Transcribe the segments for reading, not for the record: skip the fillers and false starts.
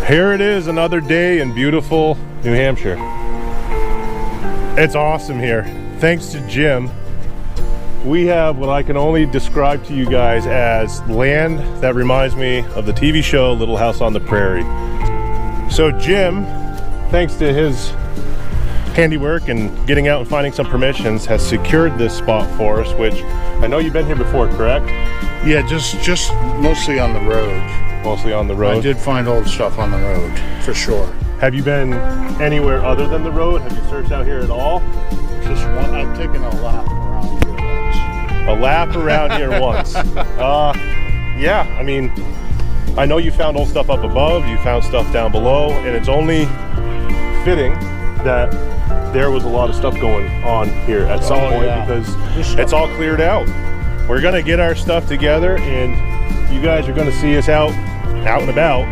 Here it is, another day in beautiful New Hampshire. It's awesome here. Thanks to Jim, we have what I can only describe to you guys as land that reminds me of the TV show Little House on the Prairie. So Jim, thanks to his handiwork and getting out and finding some permissions, has secured this spot for us, which I know you've been here before, correct? Yeah, just mostly on the road. Mostly on the road? I did find old stuff on the road, for sure. Have you been anywhere other than the road? Have you searched out here at all? Just one. I've taken a lap around here once. A lap around here once. Yeah, I mean, I know you found old stuff up above, you found stuff down below, and it's only fitting that there was a lot of stuff going on here at some point, because it's all cleared out. We're gonna get our stuff together, and you guys are gonna see us out and about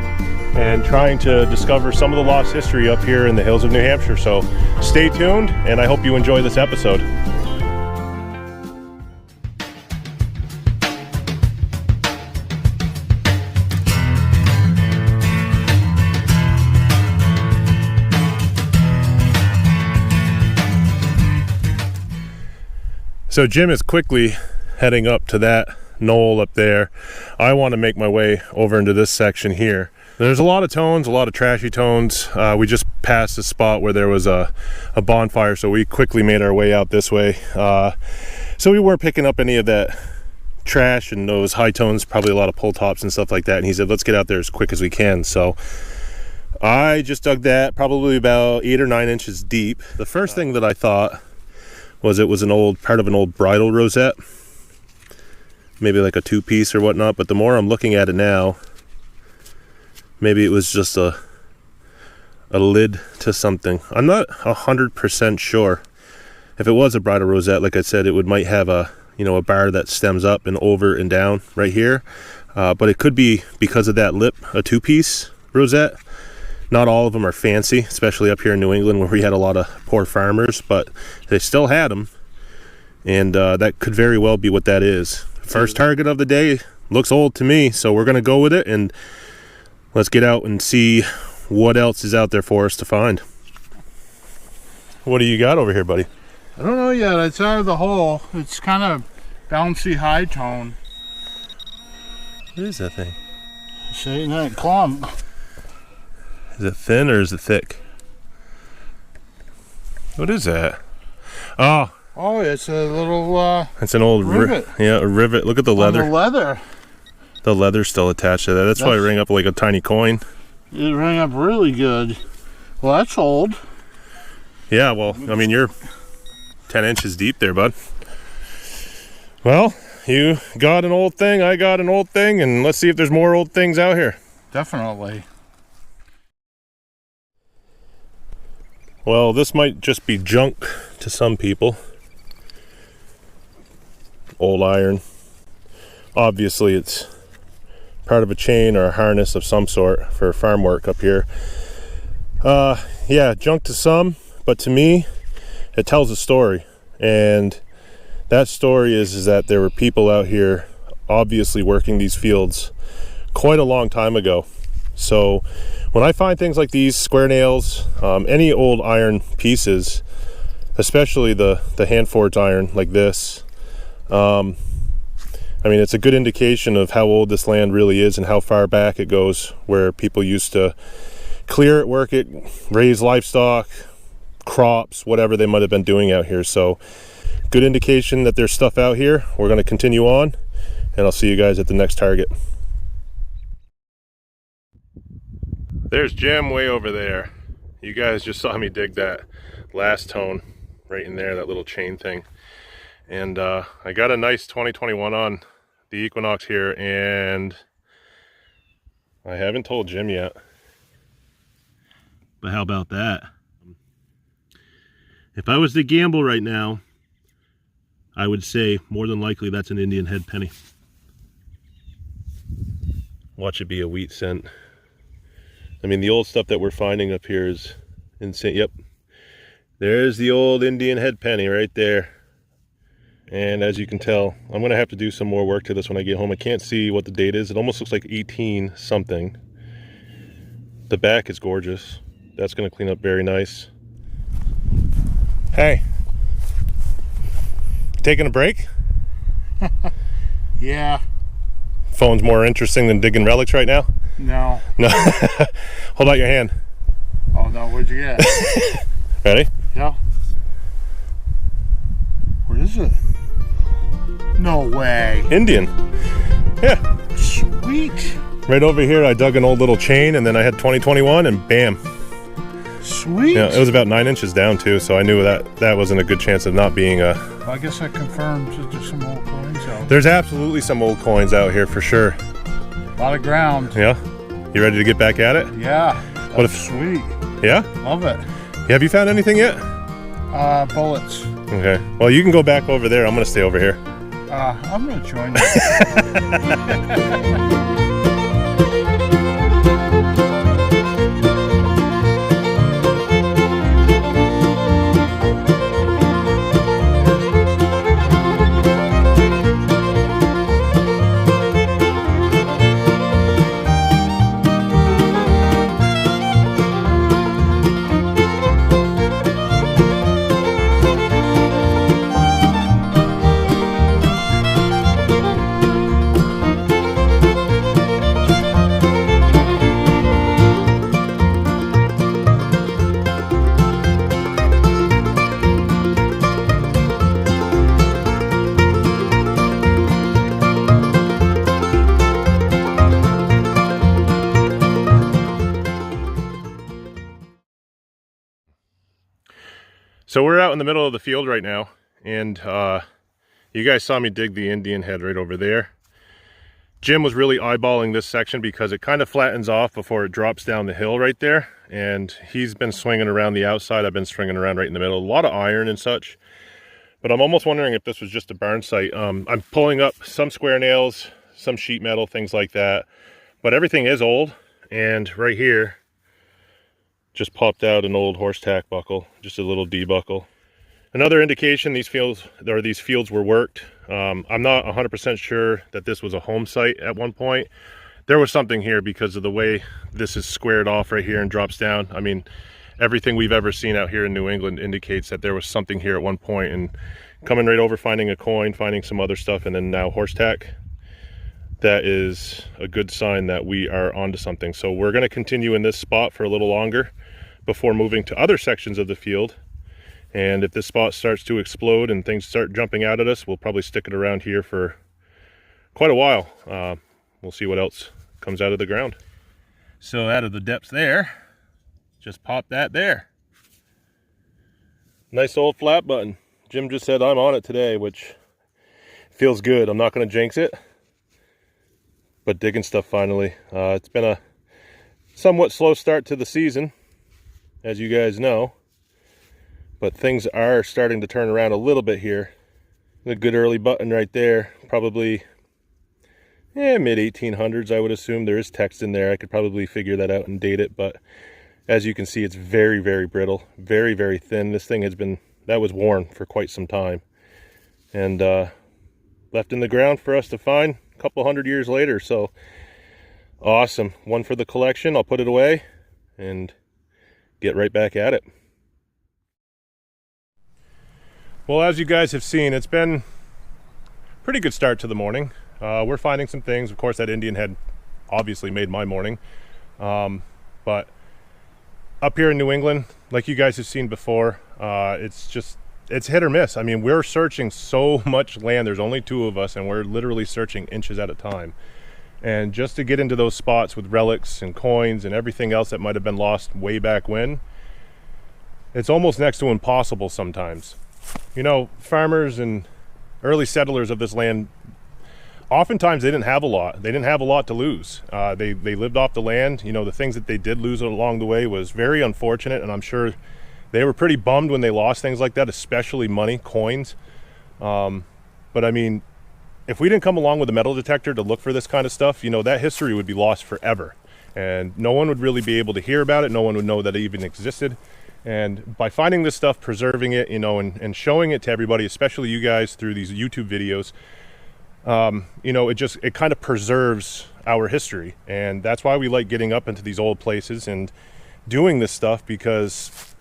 and trying to discover some of the lost history up here in the hills of New Hampshire. So stay tuned, and I hope you enjoy this episode. So Jim is quickly heading up to that knoll up there. I want to make my way over into this section here. There's a lot of tones, a lot of trashy tones. We just passed a spot where there was a bonfire, so we quickly made our way out this way. So we weren't picking up any of that trash and those high tones, probably a lot of pull tops and stuff like that. And he said, let's get out there as quick as we can. So I just dug that probably about 8 or 9 inches deep. The first thing that I thought was it was an old part of an old bridal rosette, maybe like a 2-piece or whatnot. But the more I'm looking at it now, maybe it was just a lid to something. I'm not 100% sure. If it was a bridal rosette, like I said, it might have a a bar that stems up and over and down right here. But it could be because of that lip, a 2-piece rosette. Not all of them are fancy, especially up here in New England where we had a lot of poor farmers, but they still had them. And that could very well be what that is. First target of the day, looks old to me, so we're gonna go with it, and let's get out and see what else is out there for us to find. What do you got over here, buddy? I don't know yet. It's out of the hole. It's kind of bouncy high tone. What is that thing? See that clump? Is it thin or is it thick? What is that? Oh, it's a little it's an old rivet. A rivet. Look at the leather. The leather. The leather's still attached to that. That's why it rang up like a tiny coin. It rang up really good. Well, that's old. Yeah, well, I mean, you're 10 inches deep there, bud. Well, you got an old thing, I got an old thing, and let's see if there's more old things out here. Definitely. Well, this might just be junk to some people. Old iron. Obviously, it's part of a chain or a harness of some sort for farm work up here. Yeah, junk to some, but to me, it tells a story. And that story is that there were people out here obviously working these fields quite a long time ago. So when I find things like these, square nails, any old iron pieces, especially the hand forged iron like this, I mean, it's a good indication of how old this land really is and how far back it goes, where people used to clear it, work it, raise livestock, crops, whatever they might have been doing out here. So good indication that there's stuff out here. We're going to continue on, and I'll see you guys at the next target. There's Jim way over there. You guys just saw me dig that last tone right in there, that little chain thing. And I got a nice 2021 on the Equinox here, and I haven't told Jim yet. But how about that? If I was to gamble right now, I would say more than likely that's an Indian head penny. Watch it be a wheat cent. I mean, the old stuff that we're finding up here is insane. Yep, there's the old Indian head penny right there. And as you can tell, I'm going to have to do some more work to this when I get home. I can't see what the date is. It almost looks like 18 something. The back is gorgeous. That's going to clean up very nice. Hey, taking a break? Yeah. Phone's more interesting than digging relics right now? No. No. Hold out your hand. Oh no, where'd you get it? Ready? Yeah. What is it? No way. Indian. Yeah. Sweet. Right over here I dug an old little chain, and then I had 2021 and bam. Sweet. Yeah, it was about 9 inches down too, so I knew that wasn't a good chance of not being a... Well, I guess that confirms that there's some old coins out. There's absolutely some old coins out here for sure. A lot of ground. Yeah. You ready to get back at it? Yeah. What if... Sweet. Yeah? Love it. Have you found anything yet? Bullets. Okay. Well, you can go back over there. I'm going to stay over here. I'm going to join you. So we're out in the middle of the field right now, and you guys saw me dig the Indian head right over there. Jim was really eyeballing this section because it kind of flattens off before it drops down the hill right there, and he's been swinging around the outside. I've been swinging around right in the middle. A lot of iron and such, but I'm almost wondering if this was just a barn site. I'm pulling up some square nails, some sheet metal, things like that, but everything is old. And right here just popped out an old horse tack buckle, just a little D buckle. Another indication these fields were worked. I'm not 100% sure that this was a home site at one point. There was something here because of the way this is squared off right here and drops down. I mean, everything we've ever seen out here in New England indicates that there was something here at one point, and coming right over, finding a coin, finding some other stuff, and then now horse tack, that is a good sign that we are onto something. So we're going to continue in this spot for a little longer before moving to other sections of the field. And if this spot starts to explode and things start jumping out at us, we'll probably stick it around here for quite a while. We'll see what else comes out of the ground. So out of the depths there, just pop that there. Nice old flat button. Jim just said I'm on it today, which feels good. I'm not going to jinx it, but digging stuff finally. It's been a somewhat slow start to the season, as you guys know, but things are starting to turn around a little bit here. A good early button right there, probably mid 1800s, I would assume. There is text in there. I could probably figure that out and date it, but as you can see, it's very, very brittle, very, very thin. This thing that was worn for quite some time, and left in the ground for us to find a couple 100 years later. So awesome. One for the collection. I'll put it away and get right back at it. Well, as you guys have seen, it's been a pretty good start to the morning. We're finding some things. Of course, that Indian head obviously made my morning. But up here in New England, like you guys have seen before, it's hit or miss. I mean, we're searching so much land. There's only two of us, and we're literally searching inches at a time. And just to get into those spots with relics and coins and everything else that might have been lost way back when, it's almost next to impossible sometimes. You know, farmers and early settlers of this land, oftentimes they didn't have a lot. They didn't have a lot to lose. They lived off the land. You know, the things that they did lose along the way was very unfortunate, and I'm sure they were pretty bummed when they lost things like that, especially money, coins. But I mean, if we didn't come along with a metal detector to look for this kind of stuff, you know, that history would be lost forever. And no one would really be able to hear about it. No one would know that it even existed. And by finding this stuff, preserving it, you know, and showing it to everybody, especially you guys through these YouTube videos, you know, it kind of preserves our history. And that's why we like getting up into these old places and doing this stuff, because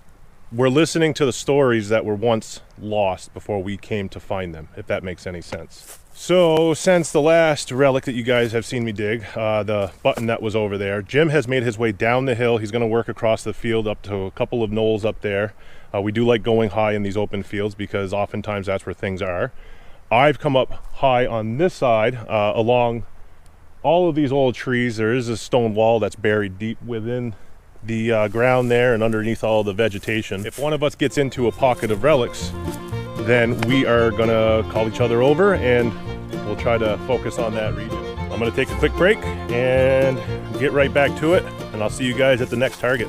we're listening to the stories that were once lost before we came to find them, if that makes any sense. So since the last relic that you guys have seen me dig, the button that was over there, Jim has made his way down the hill. He's going to work across the field up to a couple of knolls up there. We do like going high in these open fields because oftentimes that's where things are. I've come up high on this side along all of these old trees. There is a stone wall that's buried deep within the ground there and underneath all the vegetation. If one of us gets into a pocket of relics, then we are gonna call each other over and we'll try to focus on that region. I'm gonna take a quick break and get right back to it, and I'll see you guys at the next target.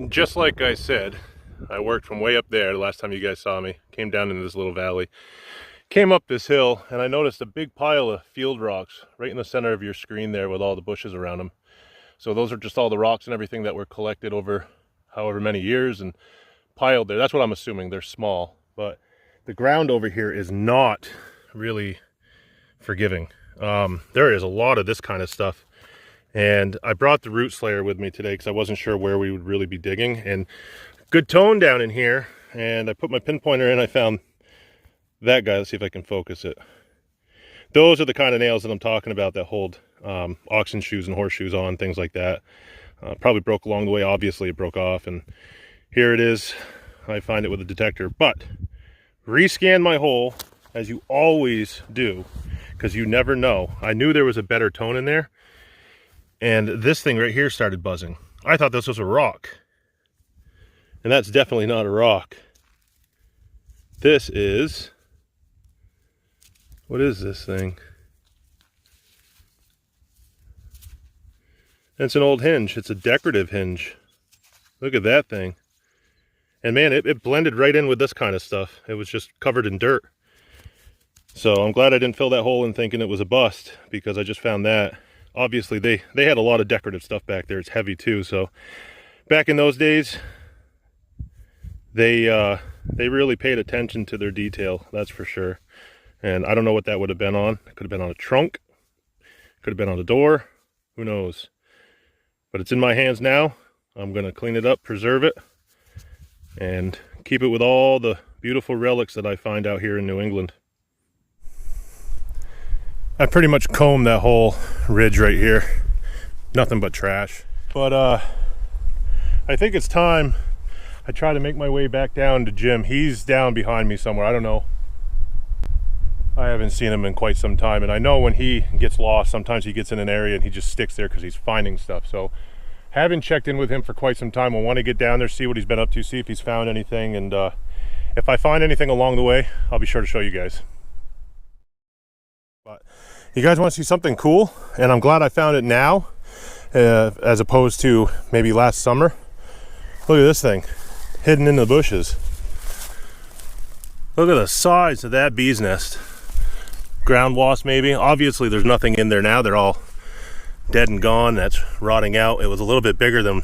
Just like I said, I worked from way up there the last time you guys saw me, came down into this little valley, came up this hill, and I noticed a big pile of field rocks right in the center of your screen there with all the bushes around them. So those are just all the rocks and everything that were collected over however many years and piled there. That's what I'm assuming. They're small, but the ground over here is not really forgiving. There is a lot of this kind of stuff. And I brought the root slayer with me today because I wasn't sure where we would really be digging. And good tone down in here. And I put my pinpointer in. I found that guy. Let's see if I can focus it. Those are the kind of nails that I'm talking about that hold oxen shoes and horseshoes on, things like that. Probably broke along the way. Obviously, it broke off. And here it is. I find it with a detector. But rescan my hole, as you always do, because you never know. I knew there was a better tone in there. And this thing right here started buzzing. I thought this was a rock. And that's definitely not a rock. This is... what is this thing? It's an old hinge. It's a decorative hinge. Look at that thing. And man, it blended right in with this kind of stuff. It was just covered in dirt. So I'm glad I didn't fill that hole in thinking it was a bust, because I just found that. Obviously, they had a lot of decorative stuff back there. It's heavy too. So back in those days, they really paid attention to their detail. That's for sure. And I don't know what that would have been on. It could have been on a trunk. Could have been on a door. Who knows? But it's in my hands now. I'm going to clean it up, preserve it, and keep it with all the beautiful relics that I find out here in New England. I pretty much combed that whole ridge right here. Nothing but trash. But I think it's time I try to make my way back down to Jim. He's down behind me somewhere. I don't know. I haven't seen him in quite some time. And I know when he gets lost, sometimes he gets in an area and he just sticks there because he's finding stuff. So haven't checked in with him for quite some time. I want to get down there, see what he's been up to, see if he's found anything. And if I find anything along the way, I'll be sure to show you guys. But you guys want to see something cool? And I'm glad I found it now, as opposed to maybe last summer. Look at this thing, hidden in the bushes. Look at the size of that bee's nest. Ground wasp maybe. Obviously there's nothing in there now. They're all dead and gone. That's rotting out. It was a little bit bigger than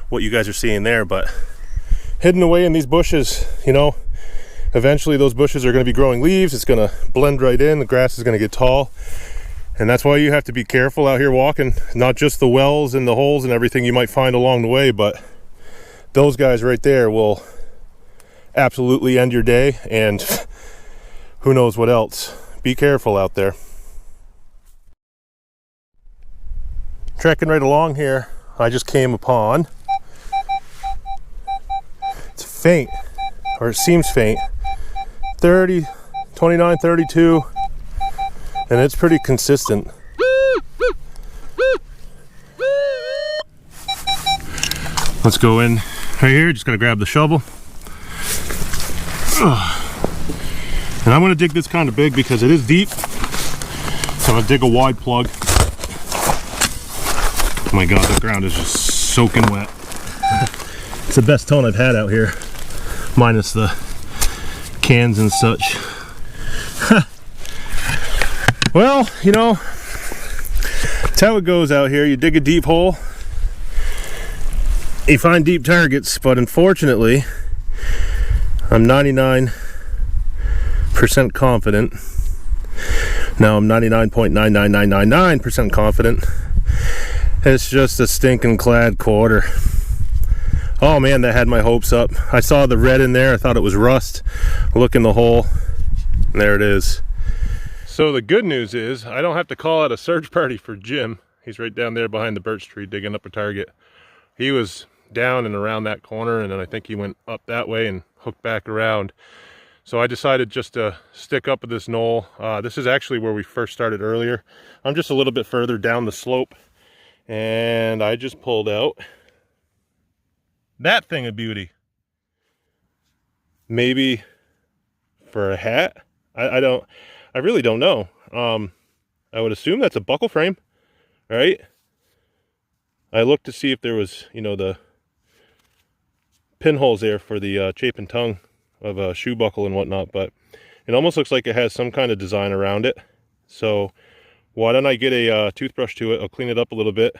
what you guys are seeing there, but hidden away in these bushes, you know. Eventually those bushes are going to be growing leaves. It's going to blend right in. The grass is going to get tall. And that's why you have to be careful out here walking. Not just the wells and the holes and everything you might find along the way, but those guys right there will absolutely end your day, and who knows what else. Be careful out there. Trekking right along here, I just came upon faint, or it seems faint. 30, 29, 32, and it's pretty consistent. Let's go in right here. Just gotta grab the shovel. And I'm gonna dig this kind of big because it is deep. So I'm gonna dig a wide plug. Oh my God, the ground is just soaking wet. It's the best tone I've had out here, minus the cans and such. Well, you know, that's how it goes out here. You dig a deep hole, you find deep targets, but unfortunately, I'm 99% confident. Now I'm 99.99999% confident. It's just a stinking clad quarter. Oh man, that had my hopes up. I saw the red in there. I thought it was rust. Look in the hole, and there it is. So the good news is I don't have to call out a search party for Jim. He's right down there behind the birch tree digging up a target. He was down and around that corner, and then I think he went up that way and hooked back around. So I decided just to stick up with this knoll. This is actually where we first started earlier. I'm just a little bit further down the slope, and I just pulled out that thing of beauty. Maybe for a hat? I really don't know. I would assume that's a buckle frame, right? I looked to see if there was, you know, the pinholes there for the chape and tongue of a shoe buckle and whatnot, but it almost looks like it has some kind of design around it. So why don't I get a toothbrush to it? I'll clean it up a little bit.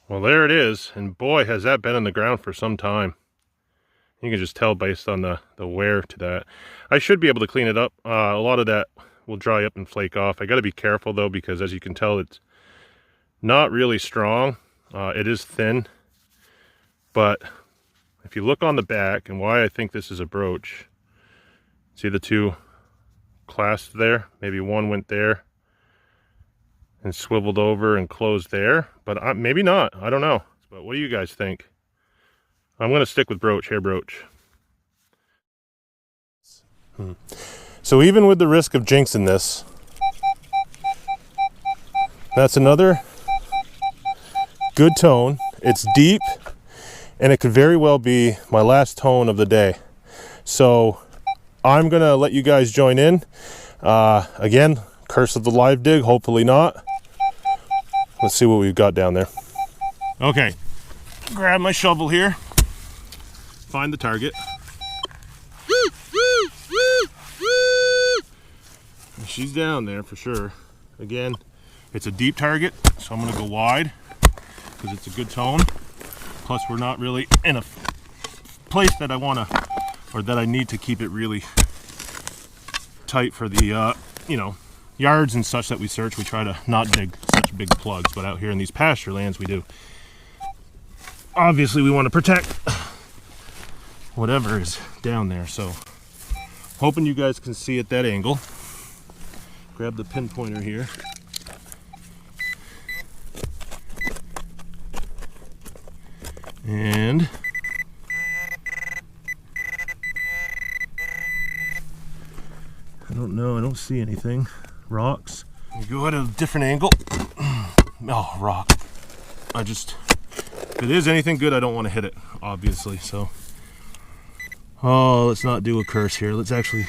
Well, there it is, and boy, has that been in the ground for some time. You can just tell based on the wear to that. I should be able to clean it up. A lot of that will dry up and flake off. I got to be careful though, because as you can tell, it's not really strong. It is thin, but if you look on the back, and why I think this is a brooch, see the two clasped there? Maybe one went there and swiveled over and closed there, but maybe not. I don't know. But what do you guys think? I'm going to stick with brooch, hair brooch. So even with the risk of jinxing this, that's another good tone. It's deep, and it could very well be my last tone of the day. So I'm gonna let you guys join in. Again, curse of the live dig, hopefully not. Let's see what we've got down there. Okay, grab my shovel here, find the target. She's down there for sure. Again, it's a deep target, so I'm gonna go wide because it's a good tone. Plus, we're not really in a place that I want to, or that I need to keep it really tight for the, you know, yards and such that we search. We try to not dig such big plugs, but out here in these pasture lands, we do. Obviously, we want to protect whatever is down there. So, hoping you guys can see at that angle. Grab the pinpointer here. And I don't know, I don't see anything. Rocks. We go at a different angle. Oh, rock. If it is anything good, I don't want to hit it, obviously, so. Oh, let's not do a curse here. Let's actually.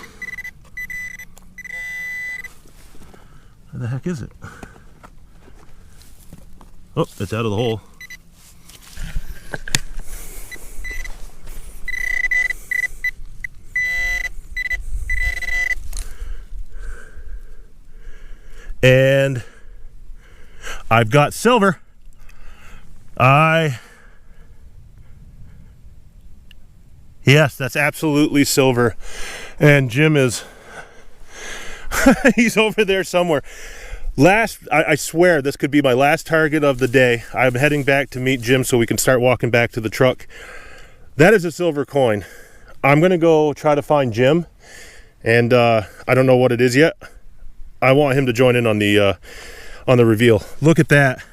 Where the heck is it? Oh, it's out of the hole. And I've got silver. Yes, that's absolutely silver. And Jim is, he's over there somewhere. I swear this could be my last target of the day. I'm heading back to meet Jim so we can start walking back to the truck. That is a silver coin. I'm gonna go try to find Jim, and I don't know what it is yet. I want him to join in on the reveal. Look at that.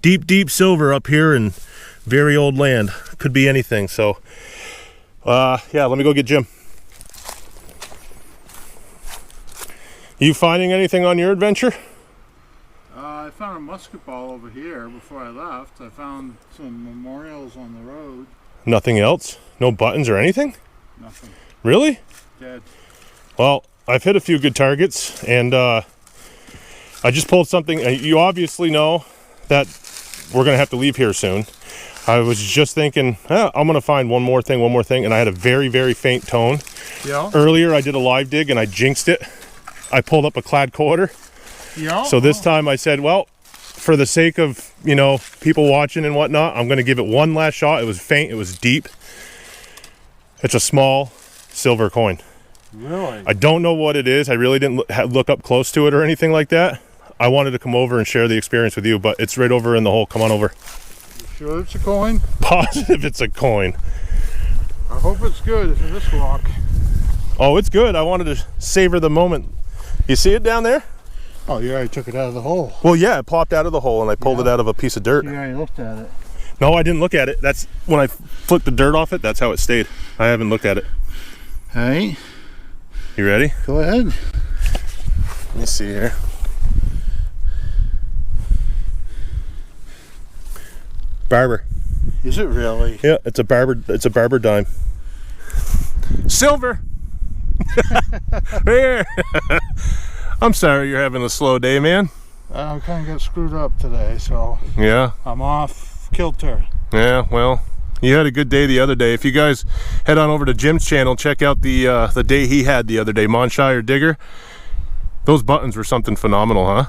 Deep, deep silver up here in very old land. Could be anything. So Yeah, let me go get Jim. You finding anything on your adventure? I found a musket ball over here before I left. I found some memorials on the road. Nothing else? No buttons or anything? Nothing. Really? Dead. Well, I've hit a few good targets, and I just pulled something. You obviously know that we're going to have to leave here soon. I was just thinking, I'm going to find one more thing, and I had a very, very faint tone. Yeah. Earlier, I did a live dig, and I jinxed it. I pulled up a clad quarter. Yeah. So this time I said, well, for the sake of, you know, people watching and whatnot, I'm going to give it one last shot. It was faint. It was deep. It's a small silver coin. Really? I don't know what it is. I really didn't look up close to it or anything like that. I wanted to come over and share the experience with you, but it's right over in the hole. Come on over. You sure it's a coin? Positive it's a coin. I hope it's good for this rock. Oh, it's good. I wanted to savor the moment. You see it down there? Oh, you already took it out of the hole. Well, yeah, it popped out of the hole and I pulled it out of a piece of dirt. You already looked at it. No, I didn't look at it. That's when I flipped the dirt off it. That's how it stayed. I haven't looked at it. Hey. You ready? Go ahead. Let me see here. Barber. Is it really? Yeah, it's a barber. It's a barber dime. Silver. Here. I'm sorry you're having a slow day, man. I kind of got screwed up today, so Yeah. I'm off kilter. Yeah. Well, you had a good day the other day. If you guys head on over to Jim's channel, check out the day he had the other day, Monshire Digger. Those buttons were something phenomenal, huh?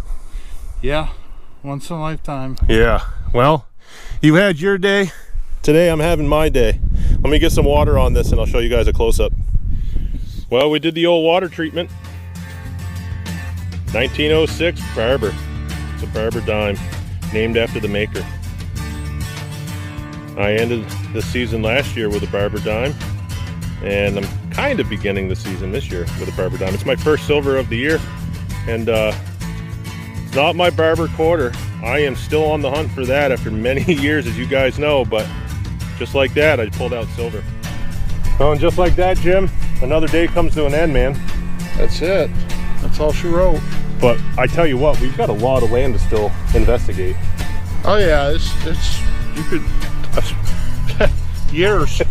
Yeah, once in a lifetime. Yeah. Well, you had your day. Today I'm having my day. Let me get some water on this and I'll show you guys a close-up. Well, we did the old water treatment. 1906 Barber. It's a Barber dime, named after the maker. I ended the season last year with a Barber dime, and I'm kind of beginning the season this year with a Barber dime. It's my first silver of the year, and it's not my Barber quarter. I am still on the hunt for that after many years, as you guys know, but just like that, I pulled out silver. Oh, and just like that, Jim, another day comes to an end, man. That's it. That's all she wrote. But I tell you what, we've got a lot of land to still investigate. Oh yeah, it's you could years.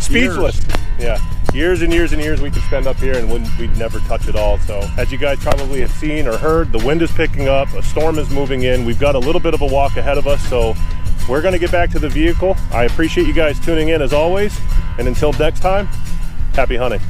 Speechless. Yeah, years and years and years we could spend up here and we'd never touch it all. So as you guys probably have seen or heard, the wind is picking up, a storm is moving in. We've got a little bit of a walk ahead of us, so we're going to get back to the vehicle. I appreciate you guys tuning in as always, and until next time, happy hunting.